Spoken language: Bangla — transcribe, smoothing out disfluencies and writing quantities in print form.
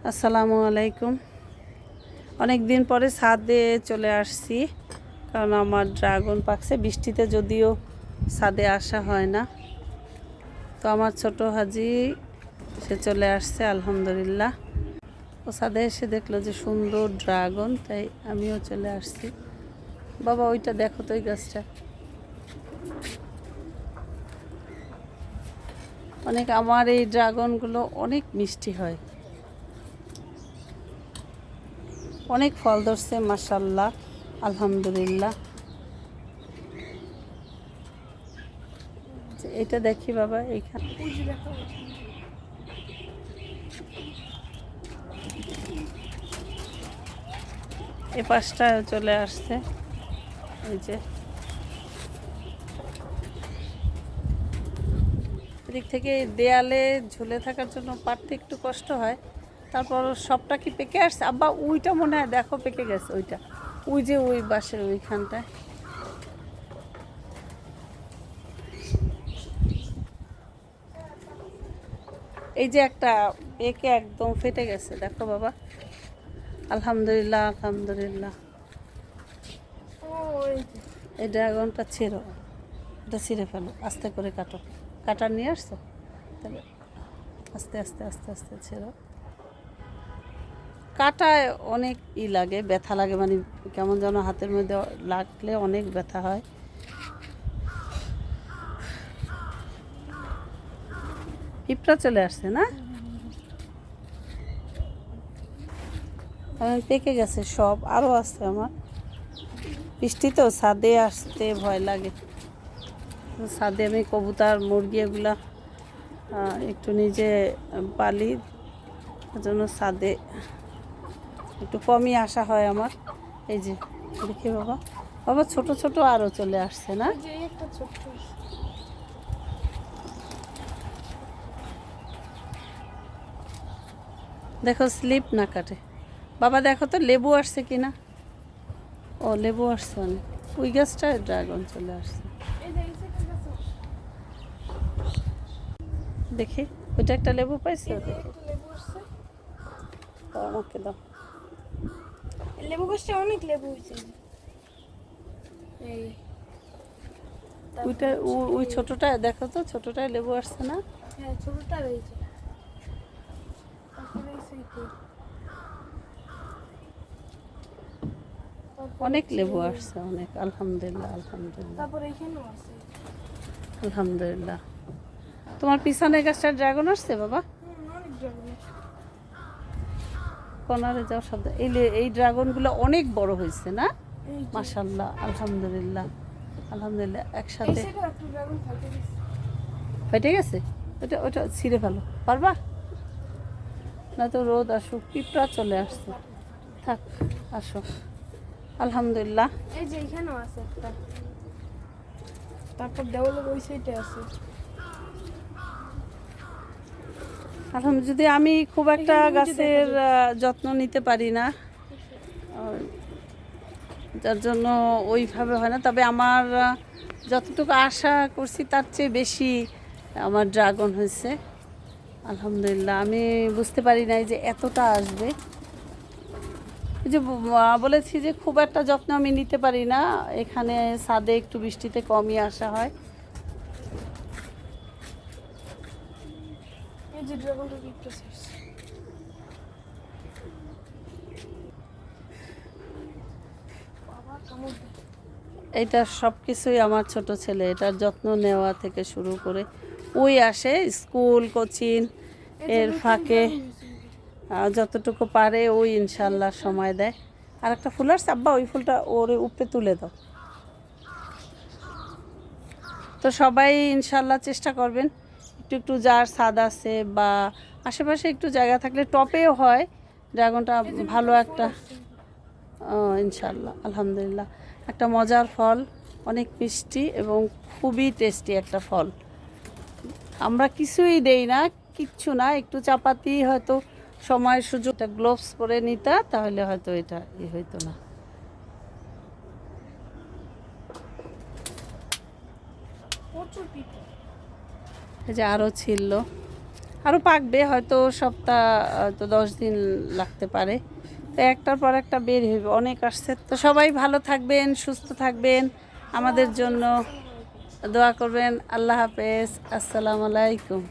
আসসালামু আলাইকুম। অনেক দিন পরে ছাদে চলে আসছি, কারণ আমার ড্রাগন পাকছে। বৃষ্টিতে যদিও ছাদে আসা হয় না, তো আমার ছোট হাজি সে চলে আসছে আলহামদুলিল্লাহ। ও ছাদে এসে দেখলো যে সুন্দর ড্রাগন, তাই আমিও চলে আসছি। বাবা ওইটা দেখো তো, ওই গাছটা অনেক, আমার এই ড্রাগনগুলো অনেক মিষ্টি হয়, অনেক ফল ধরছে মাশাআল্লাহ আলহামদুলিল্লাহ। এটা দেখি বাবা, এইখানে এ পাশটা চলে আসছে। এই যে এদিক থেকে দেয়ালে ঝুলে থাকার জন্য পারতে একটু কষ্ট হয়, তারপর সবটা কি পেকে আসছে? আব্বা ওইটা মনে হয় দেখো পেকে গেছে, ওইটা ওই যে ওই বাসের ওইখানটায়। এই যে একটা পেকে একদম ফেটে গেছে, দেখো বাবা আলহামদুলিল্লাহ আলহামদুলিল্লাহ। এই ড্রাগনটা ছিঁড়ো, এটা ছিঁড়ে ফেলো, আস্তে করে কাটো। কাটার নিয়ে আসছো, তাহলে আস্তে আস্তে আস্তে আস্তে ছেড়ো। কাটায় অনেক লাগে, ব্যথা লাগে, মানে কেমন যেন হাতের মধ্যে লাগলে অনেক ব্যথা হয়। পিঁপড়া চলে আসছে না, পেকে গেছে সব, আরও আছে আমার। বৃষ্টি তো ছাদে আসতে ভয় লাগে। ছাদে আমি কবুতর মুরগি এগুলা একটু নিজে পালি, জন্য ছাদে একটু কমই আসা হয় আমার। এই যে দেখি বাবা, বাবা ছোট ছোট আরও চলে আসছে না। দেখো স্লিপ না কাটে। বাবা দেখো তো লেবু আসছে কিনা। ও লেবু আসছে অনেক, ওই গাছটায় ড্রাগন চলে আসছে। দেখি ওইটা একটা লেবু পাইছে, দেখি আমাকে দাও। লেবু গাছটা অনেক লেবু হয়েছে। এই ওইটা ওই ছোটটা দেখো তো, ছোটটায় লেবু আসছে না। হ্যাঁ ছোটটা রয়েছে। তারপরে অনেক লেবু আসছে অনেক, আলহামদুলিল্লাহ আলহামদুলিল্লাহ। তারপরে এখানেও আছে আলহামদুলিল্লাহ। তোমার পিছনের গাছটা ড্রাগন আসছে বাবা। অনেক ড্রাগন। কর্নারে যাও শব্দ। এই ড্রাগনগুলো অনেক বড় হয়েছে না, মাশাআল্লাহ আলহামদুলিল্লাহ আলহামদুলিল্লাহ। একসাথে ফেটে গেছে, ওটা ওটা ছিঁড়ে ফেলো, পারবা না তো রোদ আসুক, পিঁপড়া চলে আসছে। থাক, আসো আলহামদুলিল্লাহ। এই যে এখানেও আছে একটা, তারপর দেওয়ালের ওই সাইডে আছে। আলহামদুলিল্লাহ। যদি আমি খুব একটা গাছের যত্ন নিতে পারি না, যার জন্য ওইভাবে হয় না, তবে আমার যতটুকু আশা করছি তার চেয়ে বেশি আমার ড্রাগন হয়েছে আলহামদুলিল্লাহ। আমি বুঝতে পারি নাই যে এতটা আসবে। এই যে বলেছি যে খুব একটা যত্ন আমি নিতে পারি না, এখানে ছাদে একটু বৃষ্টিতে কমই আসা হয়। এই যে ড্রাগনটা পিঁপড়া ছাড়ছে। এইটা সব কিছুই আমার ছোট ছেলে, এটার যত্ন নেওয়া থেকে শুরু করে ওই আসে স্কুল কোচিং এর ফাঁকে যতটুকু পারে ওই ইনশাল্লাহ সময় দেয়। আর একটা ফুল আসছে আব্বা, ওই ফুলটা ওর উপরে তুলে দাও। তো সবাই ইনশাল্লাহ চেষ্টা করবেন, একটু একটু যার ছাদ আছে বা আশেপাশে একটু জায়গা থাকলে টপেও হয় ড্রাগনটা, ভালো একটা ইনশাল্লাহ আলহামদুলিল্লাহ। একটা মজার ফল, অনেক মিষ্টি এবং খুবই টেস্টি একটা ফল। আমরা কিছুই দেই না, কিচ্ছু না, একটু চাপাতি হয়তো সময় সুযোগটা গ্লোভস পরে নিতা, তাহলে হয়তো এটা হইতো না। এই যে আরও ছিল, আরও পাকবে, হয়তো সপ্তাহ তো 10 দিন লাগতে পারে। তো একটার পর একটা বের হইবে, অনেক আসছে। তো সবাই ভালো থাকবেন, সুস্থ থাকবেন, আমাদের জন্য দোয়া করবেন। আল্লাহ হাফেজ, আসসালামু আলাইকুম।